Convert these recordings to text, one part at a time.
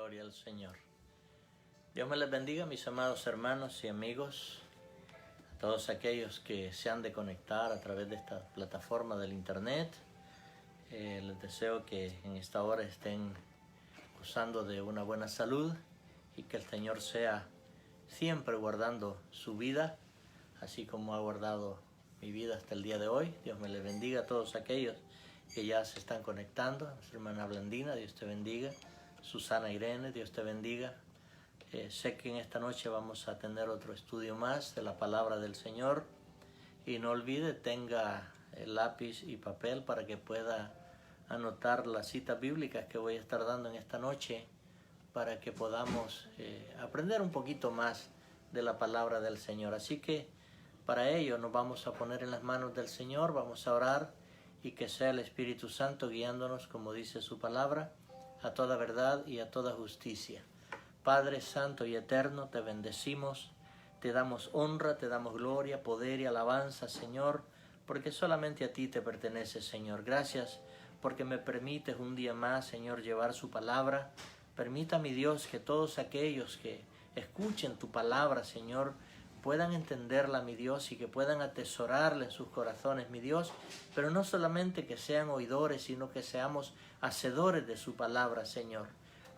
Gloria al Señor. Dios me les bendiga, mis amados hermanos y amigos, a todos aquellos que se han de conectar a través de esta plataforma del internet. Les deseo que en esta hora estén gozando de una buena salud y que el Señor sea siempre guardando su vida, así como ha guardado mi vida hasta el día de hoy. Dios me les bendiga a todos aquellos que ya se están conectando. A nuestra hermana Blandina, Dios te bendiga. Susana Irene, Dios te bendiga. Sé que en esta noche vamos a tener otro estudio más de la palabra del Señor. Y no olvide, tenga el lápiz y papel para que pueda anotar las citas bíblicas que voy a estar dando en esta noche, para que podamos aprender un poquito más de la palabra del Señor. Así que para ello nos vamos a poner en las manos del Señor, vamos a orar y que sea el Espíritu Santo guiándonos, como dice su palabra, a toda verdad y a toda justicia. Padre Santo y Eterno, te bendecimos, te damos honra, te damos gloria, poder y alabanza, Señor, porque solamente a ti te pertenece, Señor. Gracias porque me permites un día más, Señor, llevar su palabra. Permita, mi Dios, que todos aquellos que escuchen tu palabra, Señor, puedan entenderla, mi Dios, y que puedan atesorarla en sus corazones, mi Dios, pero no solamente que sean oidores, sino que seamos hacedores de su palabra, Señor.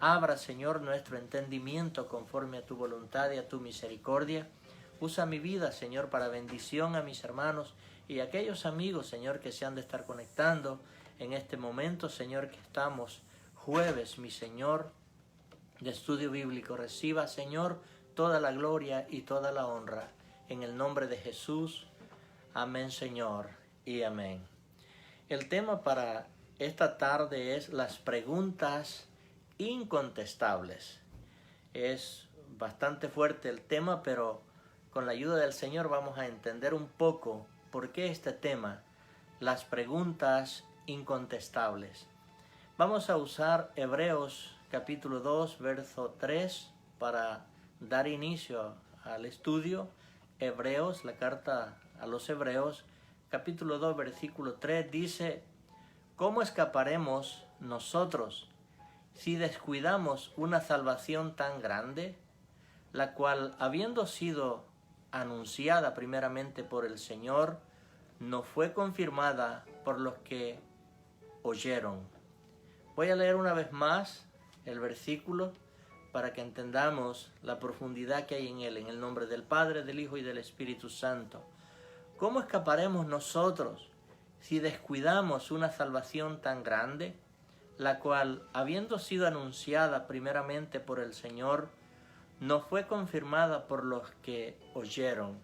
Abra, Señor, nuestro entendimiento conforme a tu voluntad y a tu misericordia. Usa mi vida, Señor, para bendición a mis hermanos y a aquellos amigos, Señor, que se han de estar conectando en este momento, Señor, que estamos jueves, mi Señor, de estudio bíblico. Reciba, Señor, toda la gloria y toda la honra. En el nombre de Jesús. Amén, Señor, y amén. El tema para esta tarde es las preguntas incontestables. Es bastante fuerte el tema, pero con la ayuda del Señor vamos a entender un poco por qué este tema, las preguntas incontestables. Vamos a usar Hebreos capítulo 2, verso 3 para dar inicio al estudio. Hebreos, la carta a los Hebreos, capítulo 2, versículo 3 dice: ¿cómo escaparemos nosotros si descuidamos una salvación tan grande, la cual, habiendo sido anunciada primeramente por el Señor, no fue confirmada por los que oyeron? Voy a leer una vez más el versículo para que entendamos la profundidad que hay en él, en el nombre del Padre, del Hijo y del Espíritu Santo. ¿Cómo escaparemos nosotros si descuidamos una salvación tan grande, la cual, habiendo sido anunciada primeramente por el Señor, no fue confirmada por los que oyeron?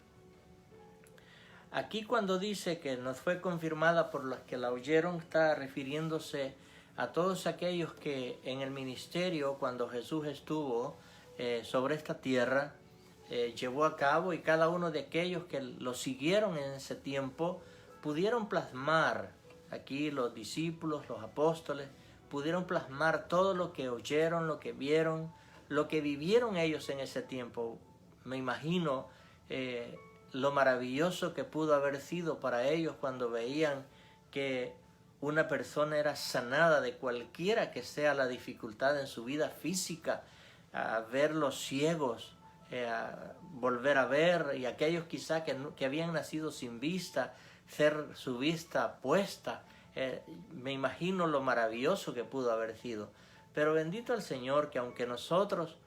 Aquí, cuando dice que no fue confirmada por los que la oyeron, está refiriéndose a todos aquellos que en el ministerio, cuando Jesús estuvo sobre esta tierra, llevó a cabo, y cada uno de aquellos que lo siguieron en ese tiempo pudieron plasmar, aquí los discípulos, los apóstoles, pudieron plasmar todo lo que oyeron, lo que vieron, lo que vivieron ellos en ese tiempo. Me imagino lo maravilloso que pudo haber sido para ellos cuando veían que una persona era sanada de cualquiera que sea la dificultad en su vida física, a ver los ciegos, a volver a ver, y aquellos quizá que habían nacido sin vista, ser su vista puesta. Me imagino lo maravilloso que pudo haber sido. Pero bendito el Señor, que aunque nosotros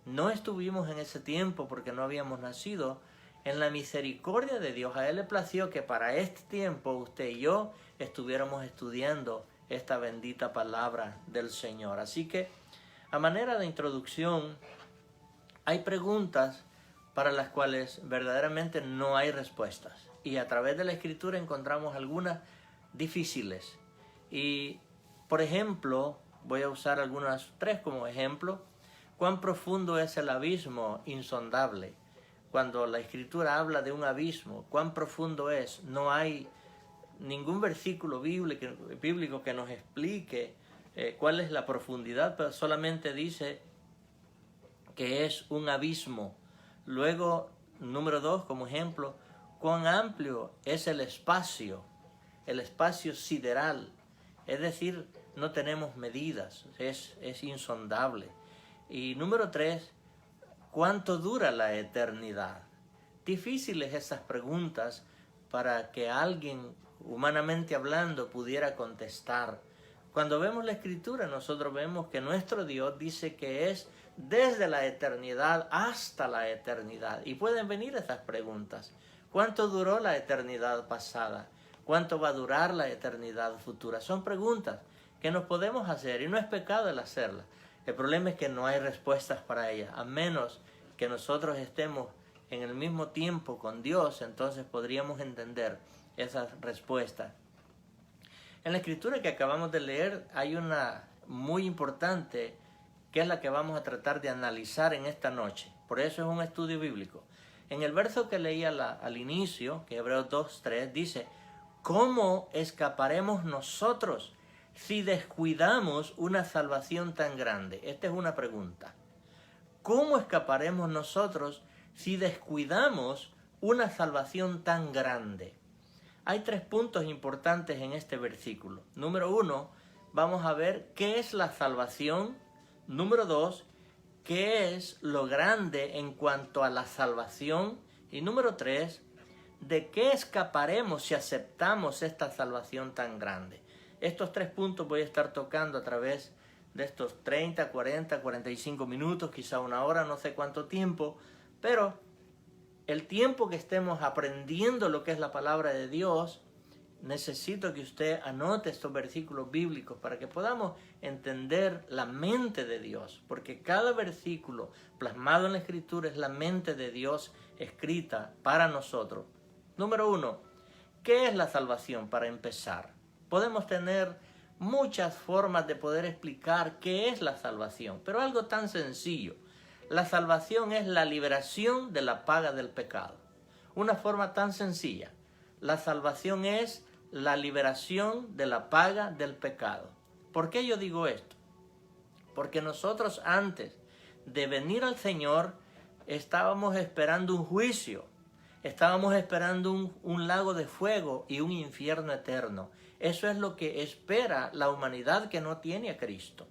no estuvimos en ese tiempo porque no habíamos nacido, en la misericordia de Dios, a Él le plació que para este tiempo usted y yo estuviéramos estudiando esta bendita palabra del Señor. Así que, a manera de introducción, hay preguntas para las cuales verdaderamente no hay respuestas. Y a través de la Escritura encontramos algunas difíciles. Y, por ejemplo, voy a usar algunas tres como ejemplo. ¿Cuán profundo es el abismo insondable? Cuando la Escritura habla de un abismo, ¿cuán profundo es? No hay ningún versículo bíblico que nos explique cuál es la profundidad, pero solamente dice que es un abismo. Luego, número 2, como ejemplo, ¿cuán amplio es el espacio sideral? Es decir, no tenemos medidas, es insondable. Y número 3, ¿cuánto dura la eternidad? Difíciles esas preguntas para que alguien, humanamente hablando, pudiera contestar. Cuando vemos la Escritura, nosotros vemos que nuestro Dios dice que es desde la eternidad hasta la eternidad. Y pueden venir esas preguntas. ¿Cuánto duró la eternidad pasada? ¿Cuánto va a durar la eternidad futura? Son preguntas que nos podemos hacer y no es pecado el hacerlas. El problema es que no hay respuestas para ellas, a menos que nosotros estemos en el mismo tiempo con Dios, entonces podríamos entender esas respuestas. En la escritura que acabamos de leer hay una muy importante que es la que vamos a tratar de analizar en esta noche. Por eso es un estudio bíblico. En el verso que leí al inicio, que Hebreos 2:3, dice: ¿cómo escaparemos nosotros si descuidamos una salvación tan grande? Esta es una pregunta. ¿Cómo escaparemos nosotros si descuidamos una salvación tan grande? Hay 3 puntos importantes en este versículo. Número 1, vamos a ver qué es la salvación. Número 2, qué es lo grande en cuanto a la salvación. Y número 3, de qué escaparemos si aceptamos esta salvación tan grande. Estos 3 puntos voy a estar tocando a través de estos 30, 40, 45 minutos, quizá una hora, no sé cuánto tiempo, pero el tiempo que estemos aprendiendo lo que es la palabra de Dios, necesito que usted anote estos versículos bíblicos para que podamos entender la mente de Dios, porque cada versículo plasmado en la Escritura es la mente de Dios escrita para nosotros. Número 1, ¿qué es la salvación? Para empezar, podemos tener muchas formas de poder explicar qué es la salvación, pero algo tan sencillo. La salvación es la liberación de la paga del pecado. Una forma tan sencilla. La salvación es la liberación de la paga del pecado. ¿Por qué yo digo esto? Porque nosotros antes de venir al Señor estábamos esperando un juicio. Estábamos esperando un lago de fuego y un infierno eterno. Eso es lo que espera la humanidad que no tiene a Cristo.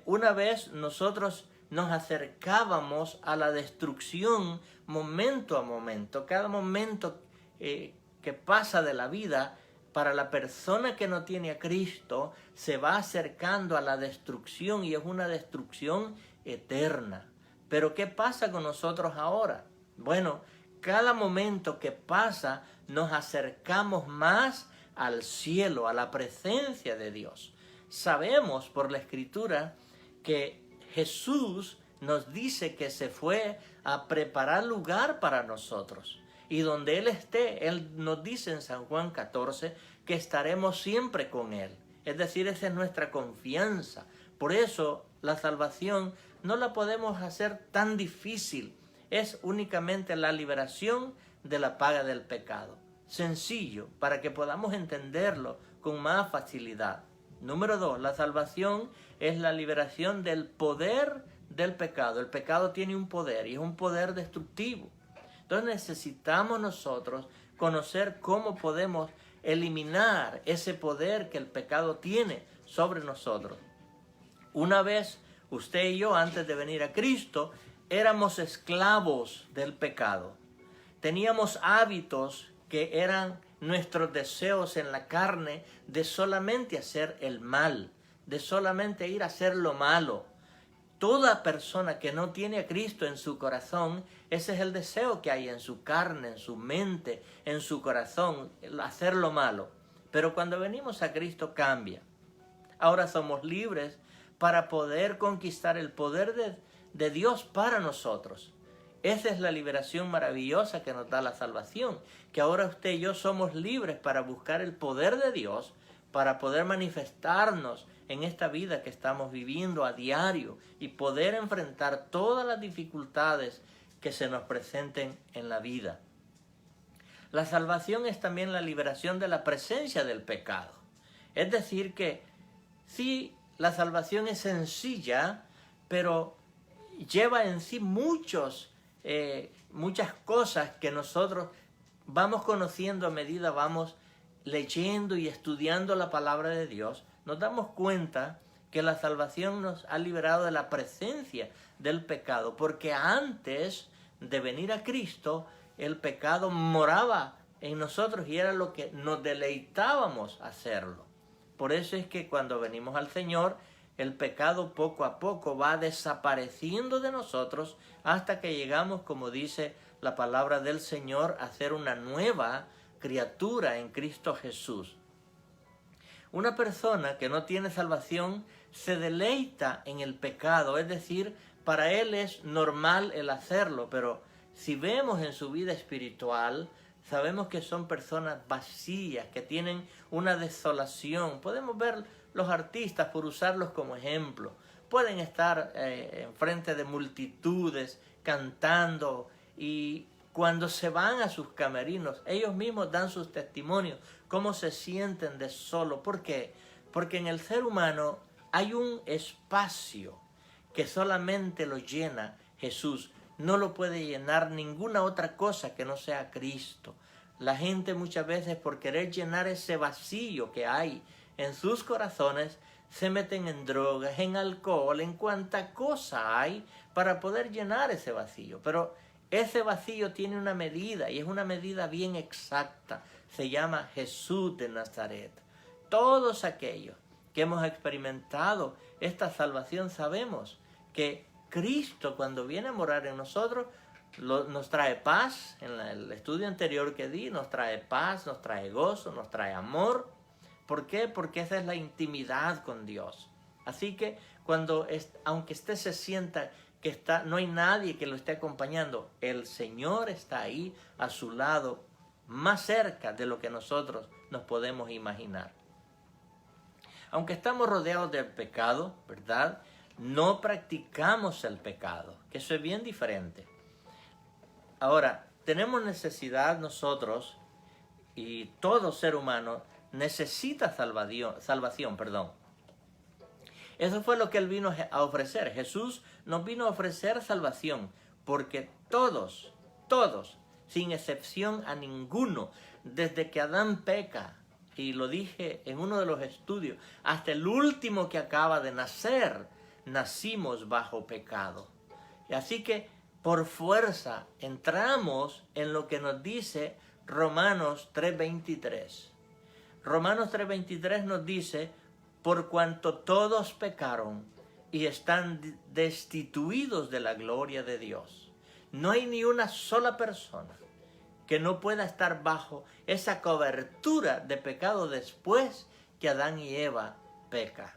Una vez nosotros nos acercábamos a la destrucción momento a momento. Cada momento que pasa de la vida, para la persona que no tiene a Cristo, se va acercando a la destrucción y es una destrucción eterna. Pero ¿qué pasa con nosotros ahora? Bueno, cada momento que pasa nos acercamos más al cielo, a la presencia de Dios. Sabemos por la Escritura que Jesús nos dice que se fue a preparar lugar para nosotros. Y donde Él esté, Él nos dice en San Juan 14 que estaremos siempre con Él. Es decir, esa es nuestra confianza. Por eso la salvación no la podemos hacer tan difícil. Es únicamente la liberación de la paga del pecado. Sencillo, para que podamos entenderlo con más facilidad. Número 2, la salvación es la liberación del poder del pecado. El pecado tiene un poder y es un poder destructivo. Entonces necesitamos nosotros conocer cómo podemos eliminar ese poder que el pecado tiene sobre nosotros. Una vez usted y yo, antes de venir a Cristo, éramos esclavos del pecado. Teníamos hábitos que eran nuestros deseos en la carne de solamente hacer el mal, de solamente ir a hacer lo malo. Toda persona que no tiene a Cristo en su corazón, ese es el deseo que hay en su carne, en su mente, en su corazón, hacer lo malo. Pero cuando venimos a Cristo cambia. Ahora somos libres para poder conquistar el poder de Dios para nosotros. Esa es la liberación maravillosa que nos da la salvación, que ahora usted y yo somos libres para buscar el poder de Dios, para poder manifestarnos en esta vida que estamos viviendo a diario y poder enfrentar todas las dificultades que se nos presenten en la vida. La salvación es también la liberación de la presencia del pecado. Es decir que sí, la salvación es sencilla, pero lleva en sí muchas cosas que nosotros vamos conociendo a medida vamos leyendo y estudiando la palabra de Dios. Nos damos cuenta que la salvación nos ha liberado de la presencia del pecado, porque antes de venir a Cristo, el pecado moraba en nosotros y era lo que nos deleitábamos hacerlo. Por eso es que cuando venimos al Señor, el pecado poco a poco va desapareciendo de nosotros hasta que llegamos, como dice la palabra del Señor, a ser una nueva criatura en Cristo Jesús. Una persona que no tiene salvación se deleita en el pecado, es decir, para él es normal el hacerlo, pero si vemos en su vida espiritual, sabemos que son personas vacías, que tienen una desolación. Podemos ver los artistas, por usarlos como ejemplo, pueden estar enfrente de multitudes cantando, y cuando se van a sus camerinos, ellos mismos dan sus testimonios, cómo se sienten de solo. ¿Por qué? Porque en el ser humano hay un espacio que solamente lo llena Jesús. No lo puede llenar ninguna otra cosa que no sea Cristo. La gente muchas veces, por querer llenar ese vacío que hay en sus corazones, se meten en drogas, en alcohol, en cuanta cosa hay para poder llenar ese vacío. Pero ese vacío tiene una medida, y es una medida bien exacta. Se llama Jesús de Nazaret. Todos aquellos que hemos experimentado esta salvación sabemos que Cristo, cuando viene a morar en nosotros, nos trae paz. En el estudio anterior que di, nos trae paz, nos trae gozo, nos trae amor. ¿Por qué? Porque esa es la intimidad con Dios. Así que aunque usted se sienta que no hay nadie que lo esté acompañando, el Señor está ahí a su lado, más cerca de lo que nosotros nos podemos imaginar. Aunque estamos rodeados del pecado, ¿verdad?, no practicamos el pecado, que eso es bien diferente. Ahora, tenemos necesidad nosotros, y todo ser humano necesita salvación. Eso fue lo que Él vino a ofrecer. Jesús nos vino a ofrecer salvación, porque todos, sin excepción a ninguno, desde que Adán peca, y lo dije en uno de los estudios, hasta el último que acaba de nacer, nacimos bajo pecado. Y así que por fuerza entramos en lo que nos dice Romanos 3:23. Romanos 3:23 nos dice: por cuanto todos pecaron y están destituidos de la gloria de Dios. No hay ni una sola persona que no pueda estar bajo esa cobertura de pecado después que Adán y Eva pecan.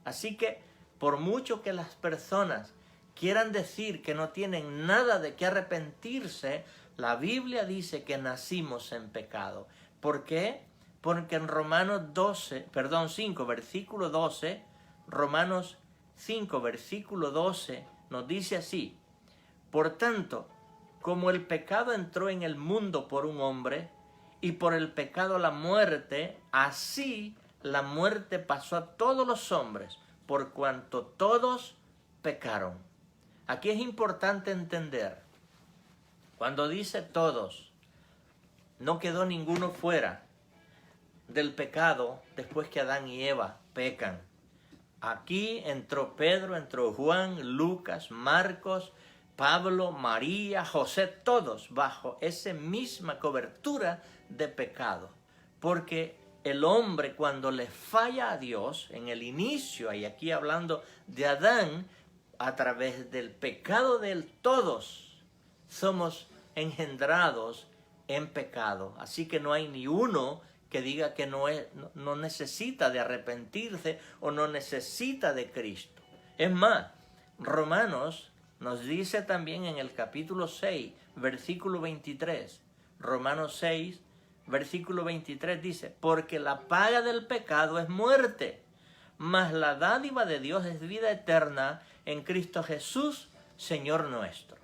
Así que por mucho que las personas quieran decir que no tienen nada de qué arrepentirse, la Biblia dice que nacimos en pecado. ¿Por qué? Porque en Romanos 5, versículo 12, Romanos 5, versículo 12, nos dice así: por tanto, como el pecado entró en el mundo por un hombre, y por el pecado la muerte, así la muerte pasó a todos los hombres, por cuanto todos pecaron. Aquí es importante entender, cuando dice todos, no quedó ninguno fuera del pecado después que Adán y Eva pecan. Aquí entró Pedro, entró Juan, Lucas, Marcos, Pablo, María, José, todos bajo esa misma cobertura de pecado. Porque el hombre, cuando le falla a Dios en el inicio, y aquí hablando de Adán, a través del pecado de él, todos somos engendrados en pecado. Así que no hay ni uno que diga que no necesita de arrepentirse o no necesita de Cristo. Es más, Romanos nos dice también en el capítulo 6, versículo 23, Romanos 6, versículo 23 dice: porque la paga del pecado es muerte, mas la dádiva de Dios es vida eterna en Cristo Jesús, Señor nuestro.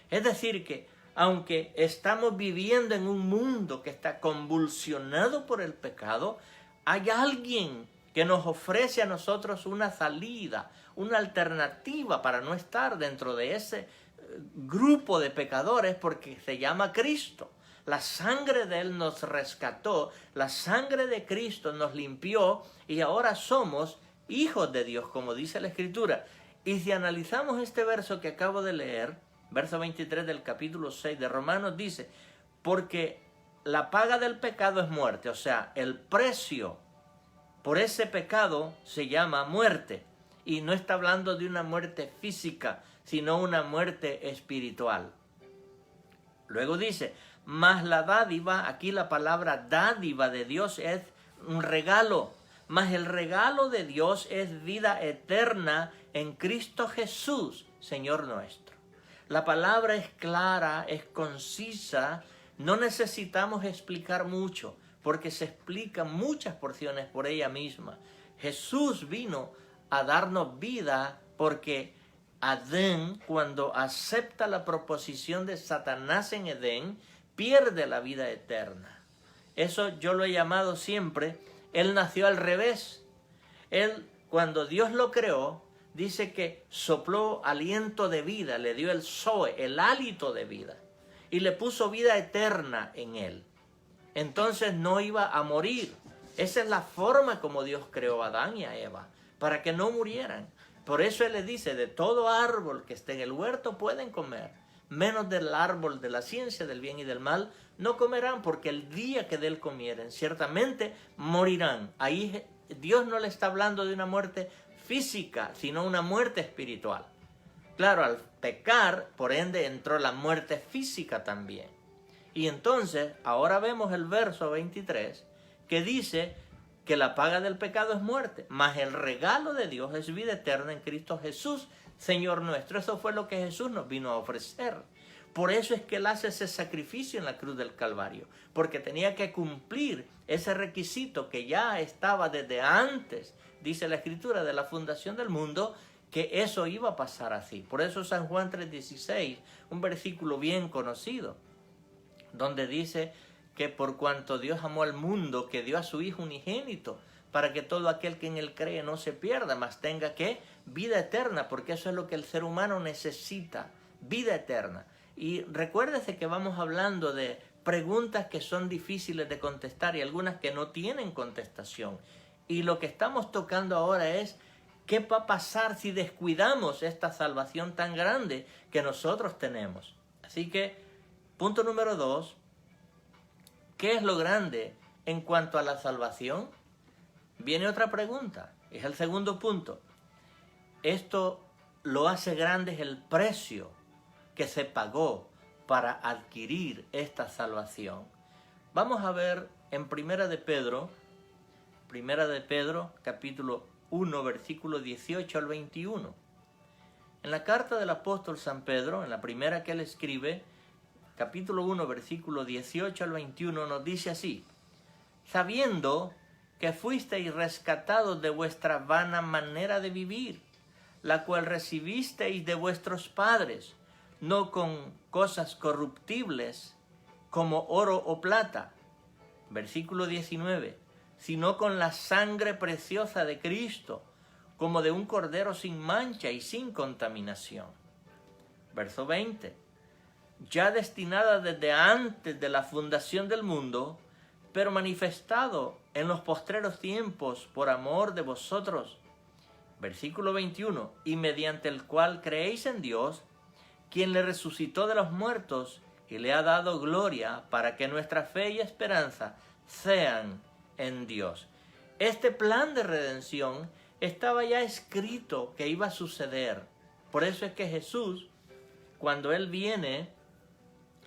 Es decir que aunque estamos viviendo en un mundo que está convulsionado por el pecado, hay alguien que nos ofrece a nosotros una salida, una alternativa para no estar dentro de ese grupo de pecadores, porque se llama Cristo. La sangre de Él nos rescató, la sangre de Cristo nos limpió y ahora somos hijos de Dios, como dice la Escritura. Y si analizamos este verso que acabo de leer, verso 23 del capítulo 6 de Romanos, dice, porque la paga del pecado es muerte, o sea, el precio por ese pecado se llama muerte. Y no está hablando de una muerte física, sino una muerte espiritual. Luego dice, mas la dádiva, aquí la palabra dádiva de Dios es un regalo, mas el regalo de Dios es vida eterna en Cristo Jesús, Señor nuestro. La palabra es clara, es concisa, no necesitamos explicar mucho, porque se explican muchas porciones por ella misma. Jesús vino a darnos vida porque Adán, cuando acepta la proposición de Satanás en Edén, pierde la vida eterna. Eso yo lo he llamado siempre, él nació al revés. Él, cuando Dios lo creó, dice que sopló aliento de vida, le dio el zoe, el hálito de vida, y le puso vida eterna en él. Entonces no iba a morir. Esa es la forma como Dios creó a Adán y a Eva, para que no murieran. Por eso Él le dice, de todo árbol que esté en el huerto pueden comer, menos del árbol de la ciencia del bien y del mal no comerán, porque el día que de él comieren, ciertamente morirán. Ahí Dios no le está hablando de una muerte física, sino una muerte espiritual. Claro, al pecar, por ende, entró la muerte física también. Y entonces, ahora vemos el verso 23, que dice que la paga del pecado es muerte, mas el regalo de Dios es vida eterna en Cristo Jesús, Señor nuestro. Eso fue lo que Jesús nos vino a ofrecer. Por eso es que Él hace ese sacrificio en la cruz del Calvario, porque tenía que cumplir ese requisito que ya estaba desde antes, dice la Escritura, de la fundación del mundo, que eso iba a pasar así. Por eso San Juan 3:16, un versículo bien conocido, donde dice que por cuanto Dios amó al mundo, que dio a su Hijo unigénito, para que todo aquel que en Él cree no se pierda, mas tenga ¿qué? Vida eterna, porque eso es lo que el ser humano necesita, vida eterna. Y recuérdese que vamos hablando de preguntas que son difíciles de contestar y algunas que no tienen contestación. Y lo que estamos tocando ahora es ¿qué va a pasar si descuidamos esta salvación tan grande que nosotros tenemos? Así que, punto número 2, ¿qué es lo grande en cuanto a la salvación? Viene otra pregunta, es el segundo punto. Esto lo hace grande es el precio que se pagó para adquirir esta salvación. Vamos a ver en Primera de Pedro, capítulo 1, versículo 18 al 21. En la carta del apóstol San Pedro, en la primera que él escribe, capítulo 1, versículo 18 al 21, nos dice así: sabiendo que fuisteis rescatados de vuestra vana manera de vivir, la cual recibisteis de vuestros padres, no con cosas corruptibles como oro o plata, versículo 19, sino con la sangre preciosa de Cristo, como de un cordero sin mancha y sin contaminación. Verso 20, ya destinada desde antes de la fundación del mundo, pero manifestado en los postreros tiempos por amor de vosotros. Versículo 21, y mediante el cual creéis en Dios, quien le resucitó de los muertos y le ha dado gloria, para que nuestra fe y esperanza sean en Dios. Este plan de redención estaba ya escrito que iba a suceder. Por eso es que Jesús, cuando Él viene,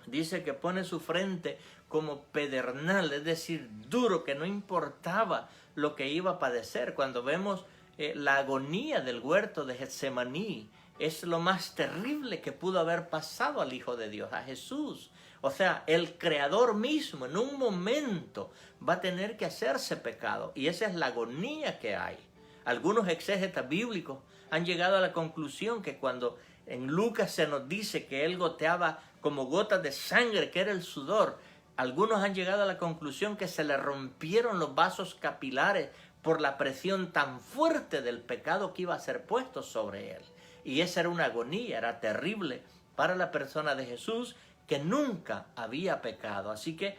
dice que pone su frente como pedernal, es decir, duro, que no importaba lo que iba a padecer. Cuando vemos la agonía del huerto de Getsemaní, es lo más terrible que pudo haber pasado al Hijo de Dios, a Jesús. O sea, el Creador mismo en un momento va a tener que hacerse pecado, y esa es la agonía que hay. Algunos exégetas bíblicos han llegado a la conclusión que cuando en Lucas se nos dice que Él goteaba como gotas de sangre, que era el sudor, algunos han llegado a la conclusión que se le rompieron los vasos capilares por la presión tan fuerte del pecado que iba a ser puesto sobre Él. Y esa era una agonía, era terrible para la persona de Jesús, que nunca había pecado. Así que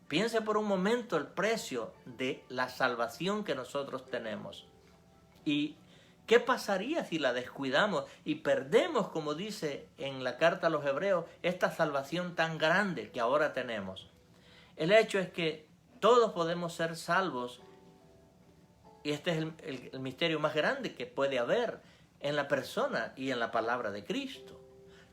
piense por un momento el precio de la salvación que nosotros tenemos. ¿Y qué pasaría si la descuidamos y perdemos, como dice en la carta a los Hebreos, esta salvación tan grande que ahora tenemos? El hecho es que todos podemos ser salvos, y este es el misterio más grande que puede haber en la persona y en la palabra de Cristo.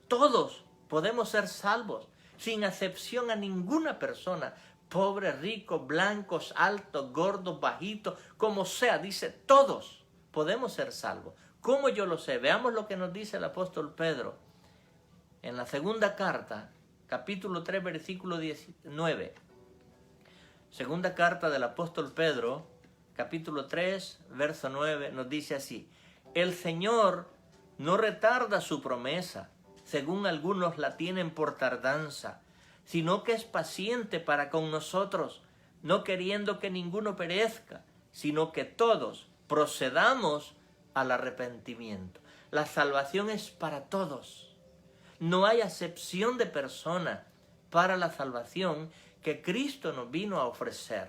Todos podemos ser salvos, sin excepción a ninguna persona, pobre, rico, blancos, altos, gordos, bajitos, como sea, dice, todos podemos ser salvos. ¿Cómo yo lo sé? Veamos lo que nos dice el apóstol Pedro en la segunda carta, capítulo 3, versículo 19. Segunda carta del apóstol Pedro, capítulo 3, verso 9, nos dice así: el Señor no retarda su promesa, según algunos la tienen por tardanza, sino que es paciente para con nosotros, no queriendo que ninguno perezca, sino que todos procedamos al arrepentimiento. La salvación es para todos. No hay acepción de persona para la salvación que Cristo nos vino a ofrecer.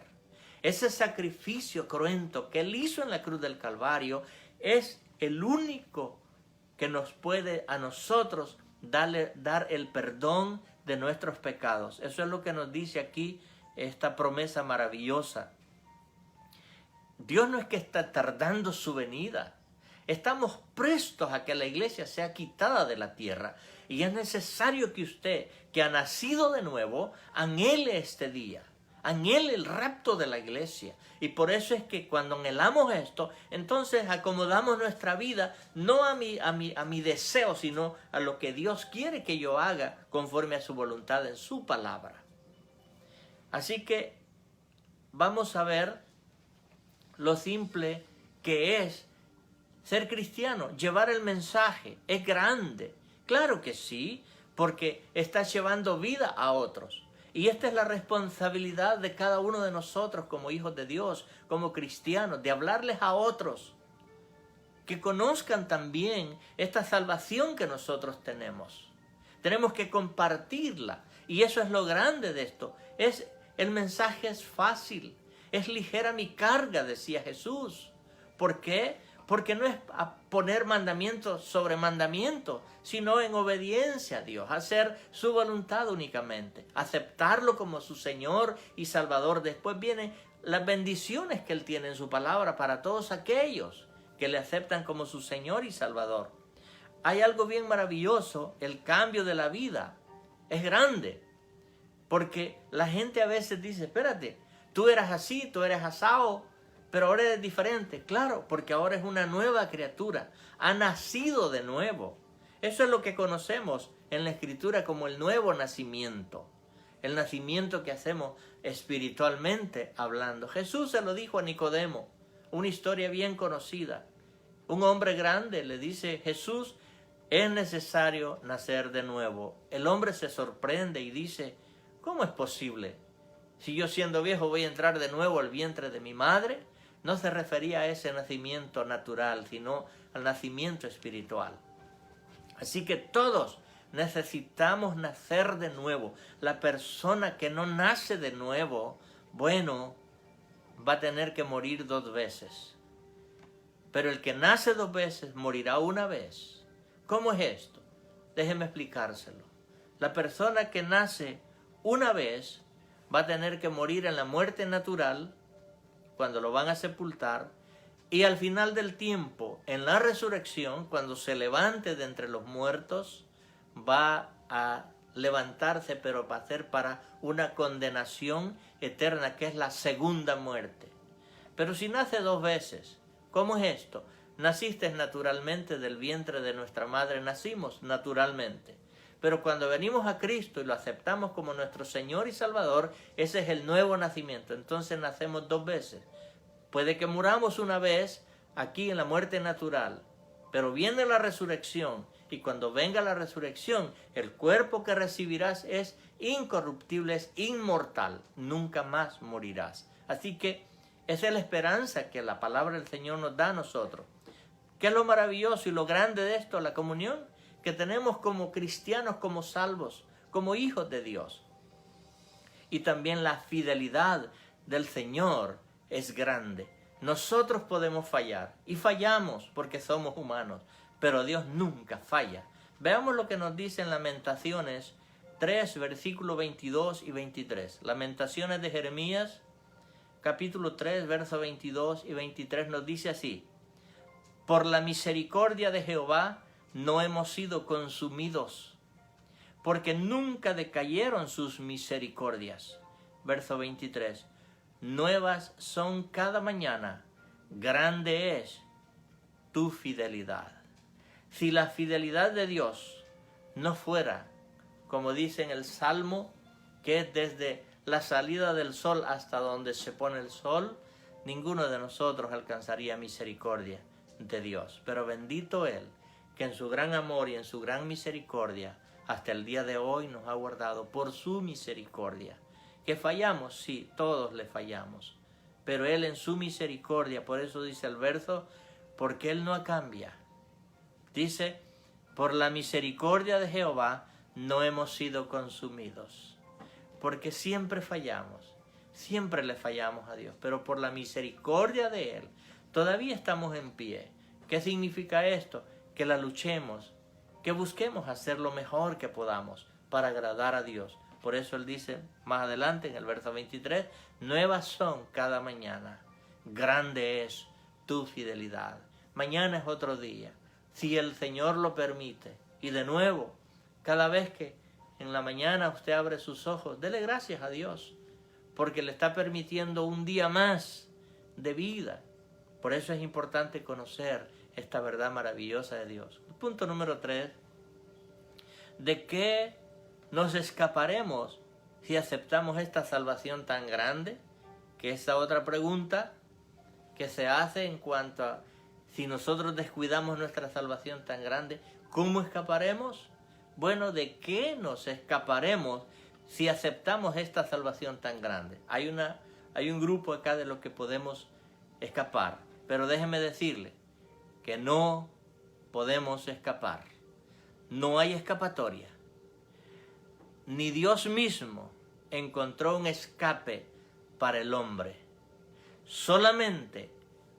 Ese sacrificio cruento que Él hizo en la cruz del Calvario es el único que nos puede a nosotros dar el perdón de nuestros pecados. Eso es lo que nos dice aquí esta promesa maravillosa. Dios no es que está tardando su venida. Estamos prestos a que la iglesia sea quitada de la tierra. Y es necesario que usted, que ha nacido de nuevo, anhele este día. Anhele el rapto de la iglesia. Y por eso es que cuando anhelamos esto, entonces acomodamos nuestra vida no a mi deseo, sino a lo que Dios quiere que yo haga conforme a su voluntad en su palabra. Así que vamos a ver lo simple que es ser cristiano, llevar el mensaje. Es grande, claro que sí, porque estás llevando vida a otros. Y esta es la responsabilidad de cada uno de nosotros como hijos de Dios, como cristianos, de hablarles a otros, que conozcan también esta salvación que nosotros tenemos. Tenemos que compartirla, y eso es lo grande de esto. El mensaje es fácil, es ligera mi carga, decía Jesús. ¿Por qué? Porque no es a poner mandamientos sobre mandamientos, sino en obediencia a Dios, hacer su voluntad únicamente, aceptarlo como su Señor y Salvador. Después vienen las bendiciones que Él tiene en su palabra para todos aquellos que le aceptan como su Señor y Salvador. Hay algo bien maravilloso, el cambio de la vida es grande, porque la gente a veces dice, espérate, tú eras así, tú eres asado, pero ahora es diferente. Claro, porque ahora es una nueva criatura. Ha nacido de nuevo. Eso es lo que conocemos en la Escritura como el nuevo nacimiento. El nacimiento que hacemos espiritualmente hablando. Jesús se lo dijo a Nicodemo. Una historia bien conocida. Un hombre grande le dice, Jesús, es necesario nacer de nuevo. El hombre se sorprende y dice, ¿cómo es posible? Si yo siendo viejo voy a entrar de nuevo al vientre de mi madre. No se refería a ese nacimiento natural, sino al nacimiento espiritual. Así que todos necesitamos nacer de nuevo. La persona que no nace de nuevo, bueno, va a tener que morir 2 veces. Pero el que nace 2 veces morirá una vez. ¿Cómo es esto? Déjeme explicárselo. La persona que nace una vez va a tener que morir en la muerte natural, cuando lo van a sepultar, y al final del tiempo, en la resurrección, cuando se levante de entre los muertos, va a levantarse, pero va a ser para una condenación eterna, que es la segunda muerte. Pero si nace 2 veces, ¿cómo es esto? Naciste naturalmente del vientre de nuestra madre, nacimos naturalmente. Pero cuando venimos a Cristo y lo aceptamos como nuestro Señor y Salvador, ese es el nuevo nacimiento. Entonces nacemos 2 veces. Puede que muramos una vez aquí en la muerte natural, pero viene la resurrección. Y cuando venga la resurrección, el cuerpo que recibirás es incorruptible, es inmortal. Nunca más morirás. Así que esa es la esperanza que la palabra del Señor nos da a nosotros. ¿Qué es lo maravilloso y lo grande de esto? La comunión que tenemos como cristianos, como salvos, como hijos de Dios. Y también la fidelidad del Señor es grande. Nosotros podemos fallar y fallamos porque somos humanos, pero Dios nunca falla. Veamos lo que nos dice en Lamentaciones 3, versículos 22 y 23. Lamentaciones de Jeremías, capítulo 3, versos 22 y 23 nos dice así: por la misericordia de Jehová no hemos sido consumidos, porque nunca decayeron sus misericordias. Verso 23. Nuevas son cada mañana, grande es tu fidelidad. Si la fidelidad de Dios no fuera, como dice en el Salmo, que es desde la salida del sol hasta donde se pone el sol, ninguno de nosotros alcanzaría misericordia de Dios. Pero bendito Él, que en su gran amor y en su gran misericordia, hasta el día de hoy nos ha guardado por su misericordia. Que fallamos, sí, todos le fallamos, pero Él en su misericordia, por eso dice el verso, porque Él no cambia. Dice, por la misericordia de Jehová no hemos sido consumidos, porque siempre fallamos, siempre le fallamos a Dios, pero por la misericordia de Él todavía estamos en pie. ¿Qué significa esto? Que la luchemos, que busquemos hacer lo mejor que podamos para agradar a Dios. Por eso Él dice más adelante en el verso 23, nuevas son cada mañana, grande es tu fidelidad. Mañana es otro día, si el Señor lo permite. Y de nuevo, cada vez que en la mañana usted abre sus ojos, dele gracias a Dios, porque le está permitiendo un día más de vida. Por eso es importante conocer esta verdad maravillosa de Dios. Punto número 3, ¿de qué nos escaparemos si aceptamos esta salvación tan grande? Que esa otra pregunta que se hace en cuanto a si nosotros descuidamos nuestra salvación tan grande, ¿cómo escaparemos? Bueno, ¿de qué nos escaparemos si aceptamos esta salvación tan grande? Hay un grupo acá de lo que podemos escapar, pero déjeme decirle que no podemos escapar. No hay escapatoria. Ni Dios mismo encontró un escape para el hombre. Solamente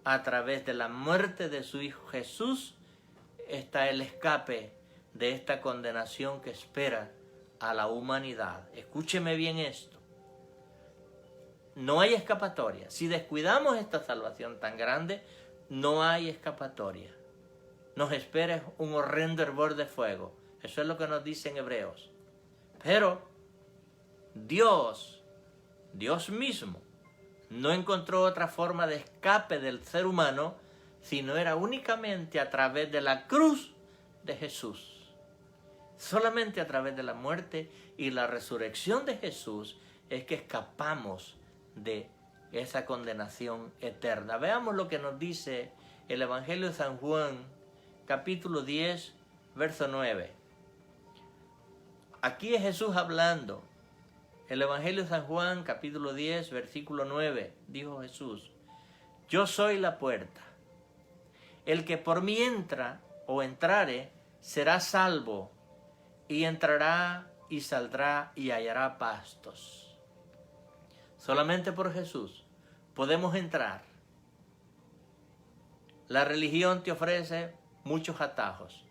a través de la muerte de su Hijo Jesús está el escape de esta condenación que espera a la humanidad. Escúcheme bien esto. No hay escapatoria. Si descuidamos esta salvación tan grande, no hay escapatoria. Nos espera un horrendo hervor de fuego. Eso es lo que nos dice en Hebreos. Pero Dios mismo, no encontró otra forma de escape del ser humano, sino era únicamente a través de la cruz de Jesús. Solamente a través de la muerte y la resurrección de Jesús es que escapamos de esa condenación eterna. Veamos lo que nos dice el Evangelio de San Juan, capítulo 10, verso 9. Aquí es Jesús hablando. El Evangelio de San Juan, capítulo 10, versículo 9, dijo Jesús: yo soy la puerta. El que por mí entra o entrare será salvo, y entrará y saldrá y hallará pastos. Solamente por Jesús podemos entrar. La religión te ofrece muchos atajos.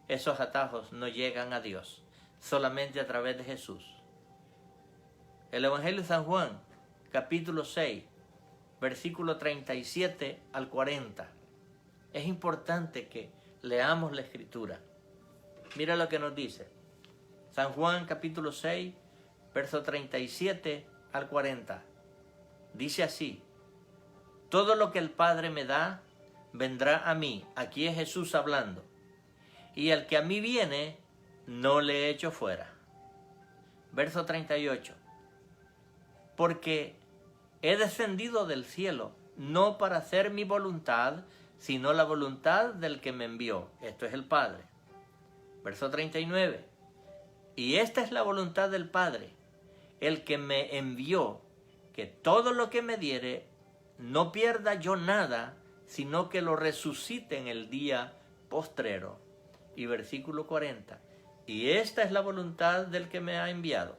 Esos atajos no llegan a Dios. Solamente a través de Jesús. El Evangelio de San Juan, capítulo 6, versículo 37 al 40. Es importante que leamos la Escritura. Mira lo que nos dice. San Juan, capítulo 6, verso 37 al 40. Dice así: todo lo que el Padre me da, vendrá a mí. Aquí es Jesús hablando. Y el que a mí viene, no le echo fuera. Verso 38. Porque he descendido del cielo, no para hacer mi voluntad, sino la voluntad del que me envió. Esto es el Padre. Verso 39. Y esta es la voluntad del Padre, el que me envió, que todo lo que me diere, no pierda yo nada, sino que lo resucite en el día postrero. Y versículo 40. Y esta es la voluntad del que me ha enviado,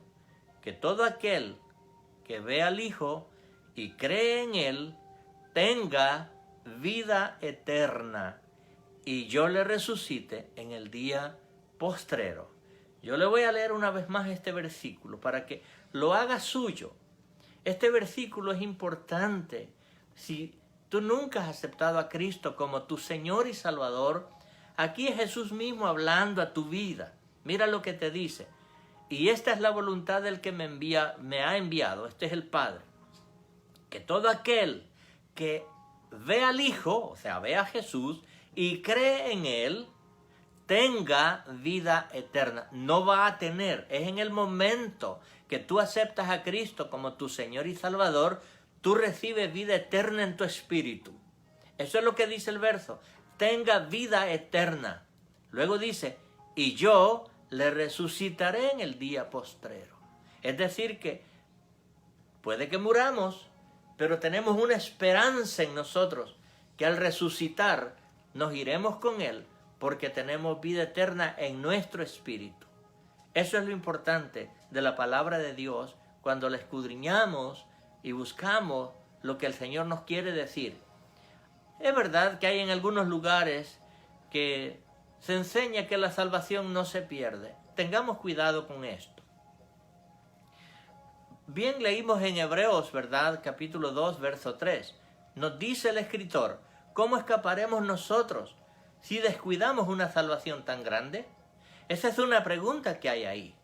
que todo aquel que ve al Hijo y cree en Él, tenga vida eterna y yo le resucite en el día postrero. Yo le voy a leer una vez más este versículo para que lo haga suyo. Este versículo es importante. Si tú nunca has aceptado a Cristo como tu Señor y Salvador, aquí es Jesús mismo hablando a tu vida. Mira lo que te dice. Y esta es la voluntad del que me ha enviado. Este es el Padre. Que todo aquel que ve al Hijo, o sea, ve a Jesús y cree en Él, tenga vida eterna. No va a tener. Es en el momento que tú aceptas a Cristo como tu Señor y Salvador, tú recibes vida eterna en tu espíritu. Eso es lo que dice el verso. Tenga vida eterna. Luego dice, y yo le resucitaré en el día postrero. Es decir que puede que muramos, pero tenemos una esperanza en nosotros, que al resucitar nos iremos con Él, porque tenemos vida eterna en nuestro espíritu. Eso es lo importante de la palabra de Dios cuando la escudriñamos y buscamos lo que el Señor nos quiere decir. Es verdad que hay en algunos lugares que se enseña que la salvación no se pierde. Tengamos cuidado con esto. Bien leímos en Hebreos, ¿verdad? Capítulo 2, verso 3. Nos dice el escritor, ¿cómo escaparemos nosotros si descuidamos una salvación tan grande? Esa es una pregunta que hay ahí.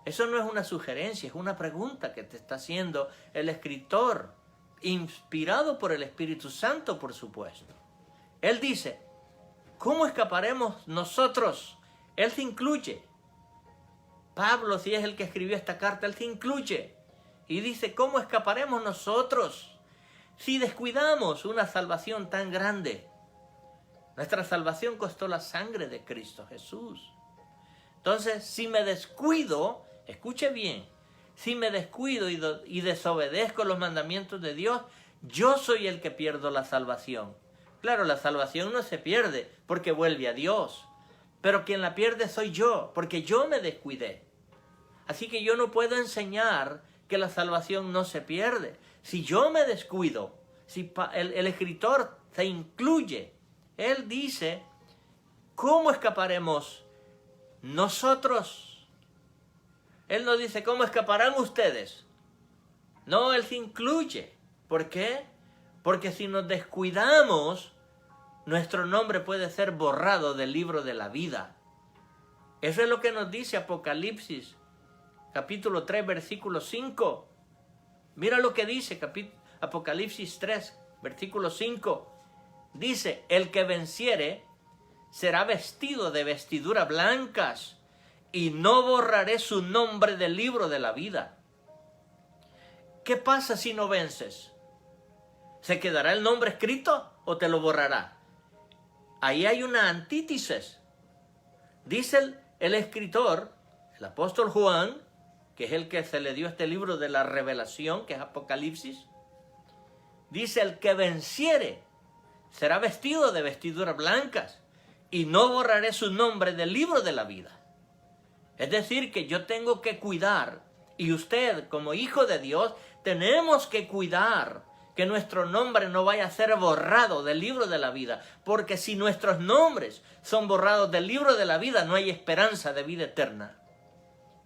Eso no es una sugerencia, es una pregunta que te está haciendo el escritor, inspirado por el Espíritu Santo, por supuesto. Él dice, ¿cómo escaparemos nosotros? Él se incluye. Pablo, si es el que escribió esta carta, él se incluye. Y dice, ¿cómo escaparemos nosotros si descuidamos una salvación tan grande? Nuestra salvación costó la sangre de Cristo Jesús. Entonces, si me descuido, escuche bien, si me descuido y desobedezco los mandamientos de Dios, yo soy el que pierdo la salvación. Claro, la salvación no se pierde porque vuelve a Dios, pero quien la pierde soy yo, porque yo me descuidé. Así que yo no puedo enseñar que la salvación no se pierde. Si yo me descuido, si el escritor se incluye, él dice, ¿cómo escaparemos nosotros? Él no dice, ¿cómo escaparán ustedes? No, él se incluye. ¿Por qué? Porque si nos descuidamos, nuestro nombre puede ser borrado del libro de la vida. Eso es lo que nos dice Apocalipsis, capítulo 3, versículo 5. Mira lo que dice Apocalipsis 3, versículo 5. Dice, el que venciere será vestido de vestiduras blancas y no borraré su nombre del libro de la vida. ¿Qué pasa si no vences? ¿Se quedará el nombre escrito o te lo borrará? Ahí hay una antítesis. Dice el escritor, el apóstol Juan, que es el que se le dio este libro de la revelación, que es Apocalipsis, dice, el que venciere será vestido de vestiduras blancas y no borraré su nombre del libro de la vida. Es decir, que yo tengo que cuidar, y usted como hijo de Dios, tenemos que cuidar que nuestro nombre no vaya a ser borrado del libro de la vida, porque si nuestros nombres son borrados del libro de la vida, no hay esperanza de vida eterna.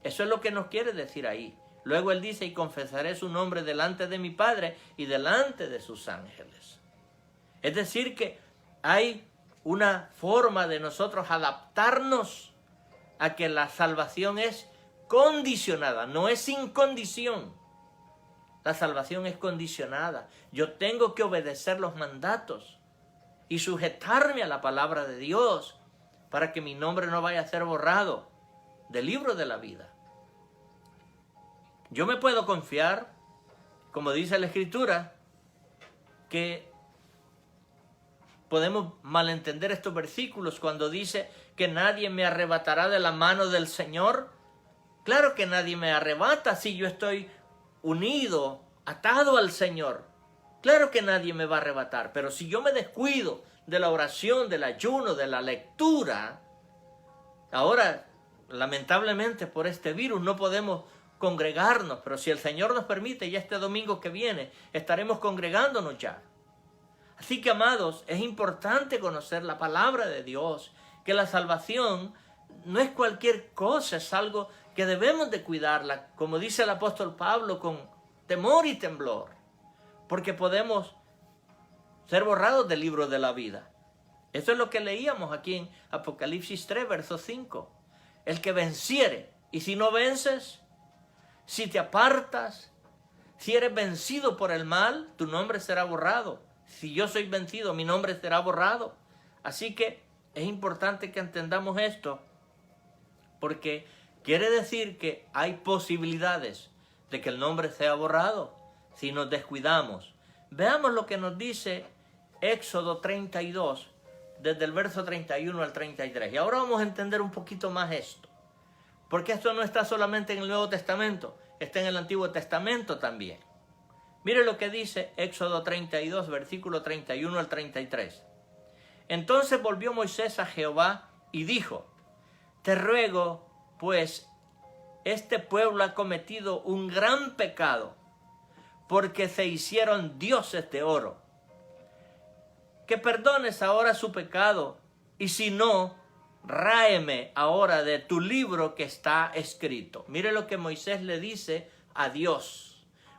Eso es lo que nos quiere decir ahí. Luego él dice, y confesaré su nombre delante de mi Padre y delante de sus ángeles. Es decir, que hay una forma de nosotros adaptarnos a que la salvación es condicionada, no es sin condición. La salvación es condicionada. Yo tengo que obedecer los mandatos y sujetarme a la palabra de Dios para que mi nombre no vaya a ser borrado del libro de la vida. Yo me puedo confiar, como dice la Escritura, que podemos malentender estos versículos cuando dice que nadie me arrebatará de la mano del Señor. Claro que nadie me arrebata si yo estoy unido, atado al Señor. Claro que nadie me va a arrebatar, pero si yo me descuido de la oración, del ayuno, de la lectura, ahora lamentablemente por este virus no podemos congregarnos, pero si el Señor nos permite, ya este domingo que viene estaremos congregándonos ya. Así que, amados, es importante conocer la palabra de Dios, que la salvación no es cualquier cosa, es algo que debemos de cuidarla, como dice el apóstol Pablo, con temor y temblor, porque podemos ser borrados del libro de la vida. Eso es lo que leíamos aquí en Apocalipsis 3, verso 5. El que venciere, y si no vences, si te apartas, si eres vencido por el mal, tu nombre será borrado. Si yo soy vencido, mi nombre será borrado. Así que es importante que entendamos esto, porque quiere decir que hay posibilidades de que el nombre sea borrado si nos descuidamos. Veamos lo que nos dice Éxodo 32, desde el verso 31 al 33. Y ahora vamos a entender un poquito más esto, porque esto no está solamente en el Nuevo Testamento, está en el Antiguo Testamento también. Mire lo que dice Éxodo 32, versículo 31 al 33. Entonces volvió Moisés a Jehová y dijo: te ruego, pues, este pueblo ha cometido un gran pecado, porque se hicieron dioses de oro. Que perdones ahora su pecado, y si no, ráeme ahora de tu libro que está escrito. Mire lo que Moisés le dice a Dios.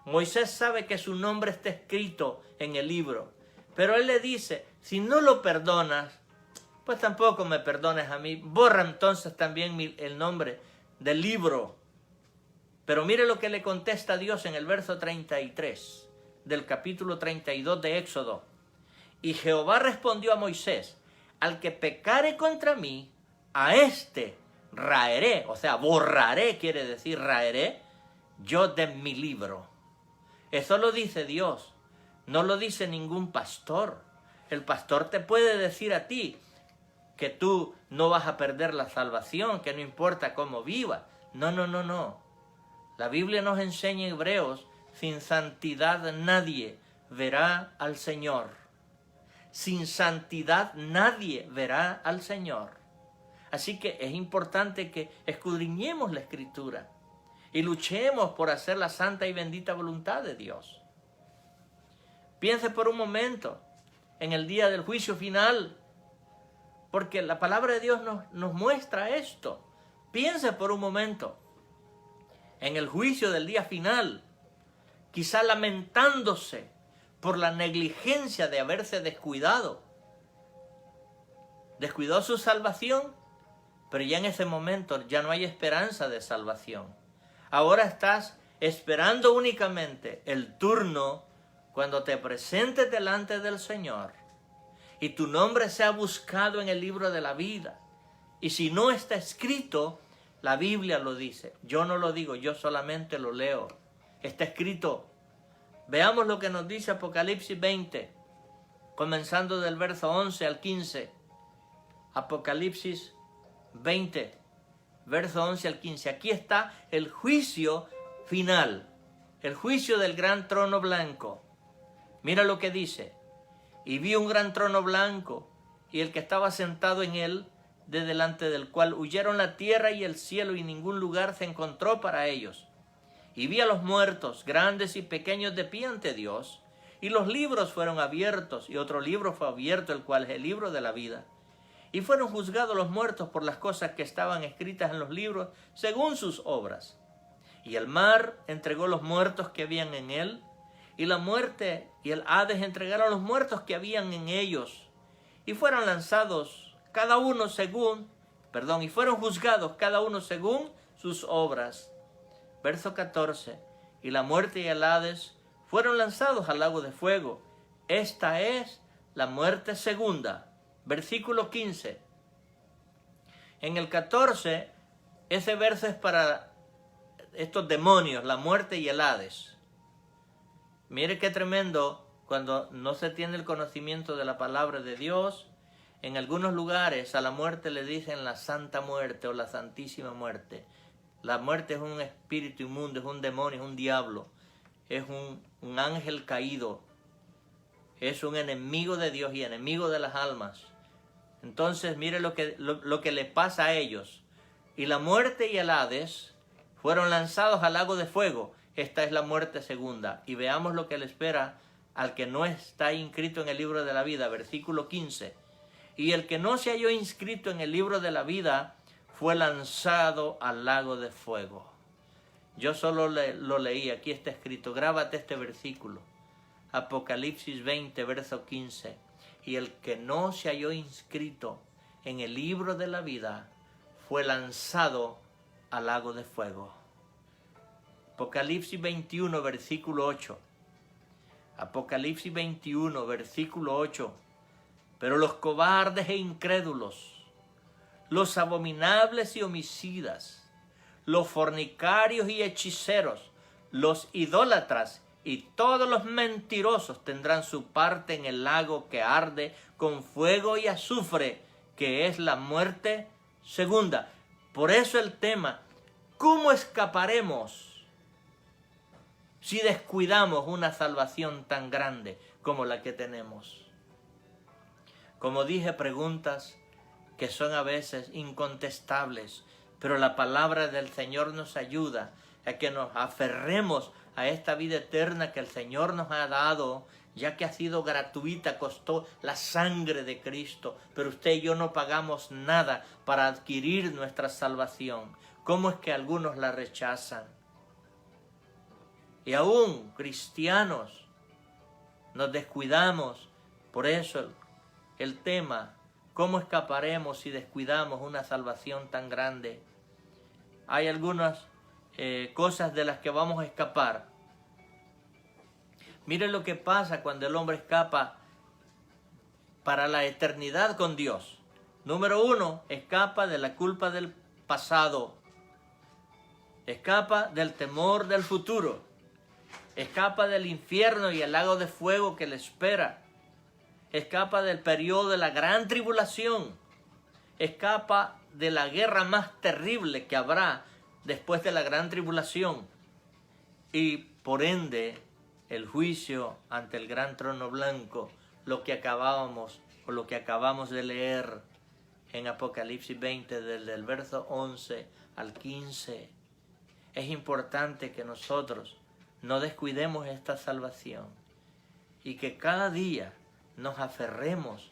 Moisés sabe que su nombre está escrito en el libro, pero él le dice: si no lo perdonas, pues tampoco me perdones a mí. Borra entonces también el nombre del libro. Pero mire lo que le contesta Dios en el verso 33 del capítulo 32 de Éxodo. Y Jehová respondió a Moisés: al que pecare contra mí, a este raeré, o sea, borraré, quiere decir raeré, yo de mi libro. Eso lo dice Dios, no lo dice ningún pastor. El pastor te puede decir a ti que tú no vas a perder la salvación, que no importa cómo vivas. No, no, no, no. La Biblia nos enseña en Hebreos: sin santidad nadie verá al Señor. Sin santidad nadie verá al Señor. Así que es importante que escudriñemos la Escritura y luchemos por hacer la santa y bendita voluntad de Dios. Piense por un momento en el día del juicio final, porque la palabra de Dios nos muestra esto. Piense por un momento en el juicio del día final, quizá lamentándose por la negligencia de haberse descuidado. Descuidó su salvación, pero ya en ese momento ya no hay esperanza de salvación. Ahora estás esperando únicamente el turno cuando te presentes delante del Señor y tu nombre sea buscado en el libro de la vida. Y si no está escrito, la Biblia lo dice. Yo no lo digo, yo solamente lo leo. Está escrito. Veamos lo que nos dice Apocalipsis 20, comenzando del verso 11 al 15. Apocalipsis 20, verso 11 al 15. Aquí está el juicio final, el juicio del gran trono blanco. Mira lo que dice: y vi un gran trono blanco, y el que estaba sentado en él, de delante del cual huyeron la tierra y el cielo, y ningún lugar se encontró para ellos. Y vi a los muertos, grandes y pequeños, de pie ante Dios, y los libros fueron abiertos, y otro libro fue abierto, el cual es el libro de la vida. Y fueron juzgados los muertos por las cosas que estaban escritas en los libros, según sus obras. Y el mar entregó los muertos que habían en él, y la muerte y el Hades entregaron los muertos que habían en ellos, y fueron lanzados cada uno y fueron juzgados cada uno según sus obras. Verso 14. Y la muerte y el Hades fueron lanzados al lago de fuego. Esta es la muerte segunda. Versículo 15. En el 14, ese verso es para estos demonios, la muerte y el Hades. Mire qué tremendo cuando no se tiene el conocimiento de la palabra de Dios. En algunos lugares a la muerte le dicen la santa muerte o la santísima muerte. La muerte es un espíritu inmundo, es un demonio, es un diablo, es un ángel caído, es un enemigo de Dios y enemigo de las almas. Entonces mire lo que le pasa a ellos. Y la muerte y el Hades fueron lanzados al lago de fuego. Esta es la muerte segunda. Y veamos lo que le espera al que no está inscrito en el libro de la vida, versículo 15. Y el que no se halló inscrito en el libro de la vida fue lanzado al lago de fuego. Yo solo lo leí, aquí está escrito, grábate este versículo. Apocalipsis 20, verso 15. Y el que no se halló inscrito en el libro de la vida fue lanzado al lago de fuego. Apocalipsis 21, versículo 8. Apocalipsis 21, versículo 8. Pero los cobardes e incrédulos, los abominables y homicidas, los fornicarios y hechiceros, los idólatras y todos los mentirosos tendrán su parte en el lago que arde con fuego y azufre, que es la muerte segunda. Por eso el tema, ¿cómo escaparemos si descuidamos una salvación tan grande como la que tenemos? Como dije, preguntas que son a veces incontestables, pero la palabra del Señor nos ayuda a que nos aferremos a esta vida eterna que el Señor nos ha dado, ya que ha sido gratuita, costó la sangre de Cristo, pero usted y yo no pagamos nada para adquirir nuestra salvación. ¿Cómo es que algunos la rechazan? Y aún cristianos nos descuidamos. Por eso el tema, ¿cómo escaparemos si descuidamos una salvación tan grande? Hay algunas cosas de las que vamos a escapar. Mire lo que pasa cuando el hombre escapa para la eternidad con Dios. Número 1, escapa de la culpa del pasado. Escapa del temor del futuro. Escapa del infierno y el lago de fuego que le espera. Escapa del periodo de la gran tribulación. Escapa de la guerra más terrible que habrá después de la gran tribulación. Y por ende, el juicio ante el gran trono blanco, lo que acabamos de leer en Apocalipsis 20, desde el verso 11 al 15. Es importante que nosotros no descuidemos esta salvación y que cada día nos aferremos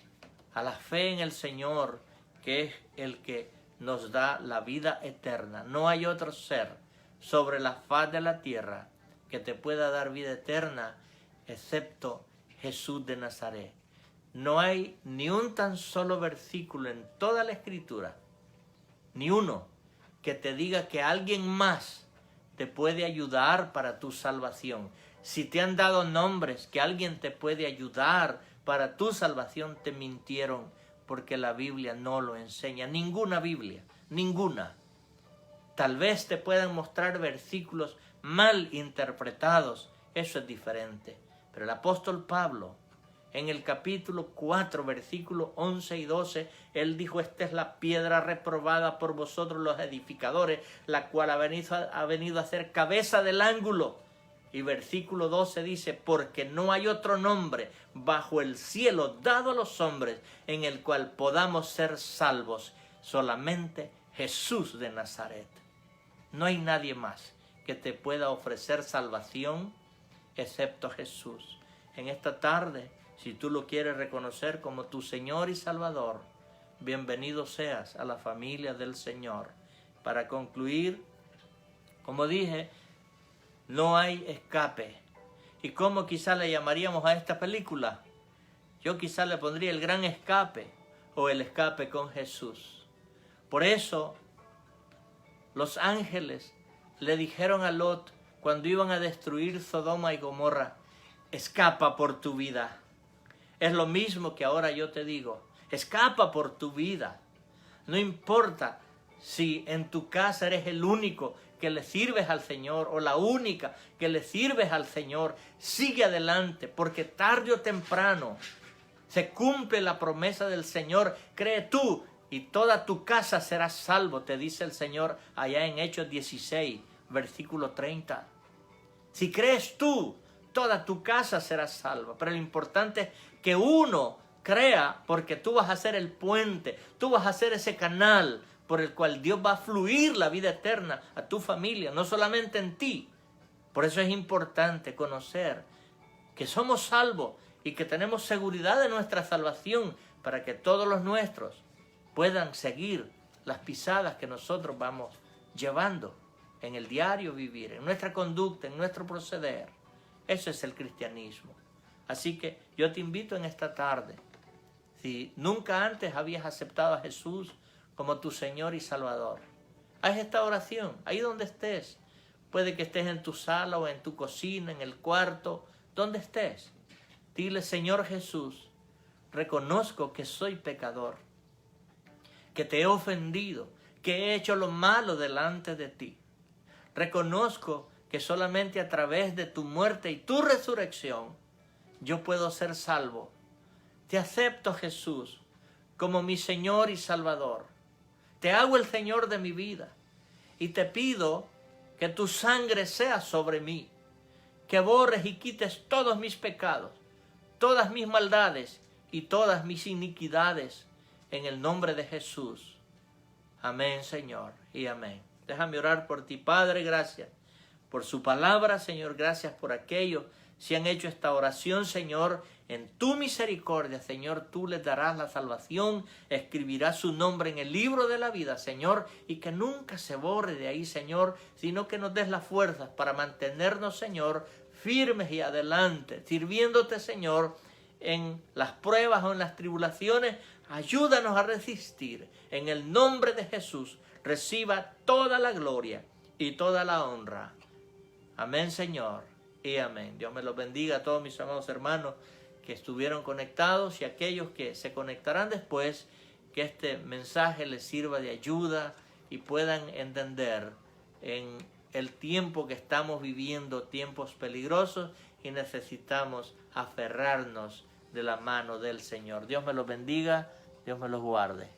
a la fe en el Señor, que es el que nos da la vida eterna. No hay otro ser sobre la faz de la tierra que te pueda dar vida eterna, excepto Jesús de Nazaret. No hay ni un tan solo versículo en toda la Escritura, ni uno, que te diga que alguien más te puede ayudar para tu salvación. Si te han dado nombres que alguien te puede ayudar para tu salvación, te mintieron, porque la Biblia no lo enseña. Ninguna Biblia, ninguna. Tal vez te puedan mostrar versículos mal interpretados, eso es diferente. Pero el apóstol Pablo, en el capítulo 4, versículos 11 y 12, él dijo: esta es la piedra reprobada por vosotros los edificadores, la cual ha venido a ser cabeza del ángulo. Y versículo 12 dice: porque no hay otro nombre bajo el cielo dado a los hombres en el cual podamos ser salvos, solamente Jesús de Nazaret. No hay nadie más que te pueda ofrecer salvación excepto Jesús. En esta tarde, si tú lo quieres reconocer como tu Señor y Salvador, bienvenido seas a la familia del Señor. Para concluir, como dije, no hay escape. ¿Y cómo quizá le llamaríamos a esta película? Yo quizá le pondría El Gran Escape o El Escape con Jesús. Por eso, los ángeles le dijeron a Lot cuando iban a destruir Sodoma y Gomorra: escapa por tu vida. Es lo mismo que ahora yo te digo: escapa por tu vida. No importa si en tu casa eres el único que le sirves al Señor o la única que le sirves al Señor, sigue adelante, porque tarde o temprano se cumple la promesa del Señor. Cree tú y toda tu casa será salvo, te dice el Señor allá en Hechos 16, versículo 30. Si crees tú, toda tu casa será salva. Pero lo importante es que uno crea, porque tú vas a ser el puente, tú vas a ser ese canal por el cual Dios va a fluir la vida eterna a tu familia, no solamente en ti. Por eso es importante conocer que somos salvos y que tenemos seguridad de nuestra salvación para que todos los nuestros puedan seguir las pisadas que nosotros vamos llevando en el diario vivir, en nuestra conducta, en nuestro proceder. Eso es el cristianismo. Así que yo te invito en esta tarde, si nunca antes habías aceptado a Jesús como tu Señor y Salvador, haz esta oración, ahí donde estés. Puede que estés en tu sala o en tu cocina, en el cuarto, donde estés. Dile: Señor Jesús, reconozco que soy pecador, que te he ofendido, que he hecho lo malo delante de ti. Reconozco que solamente a través de tu muerte y tu resurrección yo puedo ser salvo. Te acepto, Jesús, como mi Señor y Salvador. Te hago el Señor de mi vida y te pido que tu sangre sea sobre mí, que borres y quites todos mis pecados, todas mis maldades y todas mis iniquidades, en el nombre de Jesús. Amén, Señor, y amén. Déjame orar por ti, Padre. Gracias por su palabra, Señor. Gracias por aquellos que han hecho esta oración, Señor. En tu misericordia, Señor, tú les darás la salvación, escribirás su nombre en el libro de la vida, Señor, y que nunca se borre de ahí, Señor, sino que nos des las fuerzas para mantenernos, Señor, firmes y adelante, sirviéndote, Señor, en las pruebas o en las tribulaciones. Ayúdanos a resistir. En el nombre de Jesús, reciba toda la gloria y toda la honra. Amén, Señor, y amén. Dios me los bendiga a todos mis amados hermanos que estuvieron conectados y aquellos que se conectarán después, que este mensaje les sirva de ayuda y puedan entender en el tiempo que estamos viviendo, tiempos peligrosos, y necesitamos aferrarnos de la mano del Señor. Dios me los bendiga, Dios me los guarde.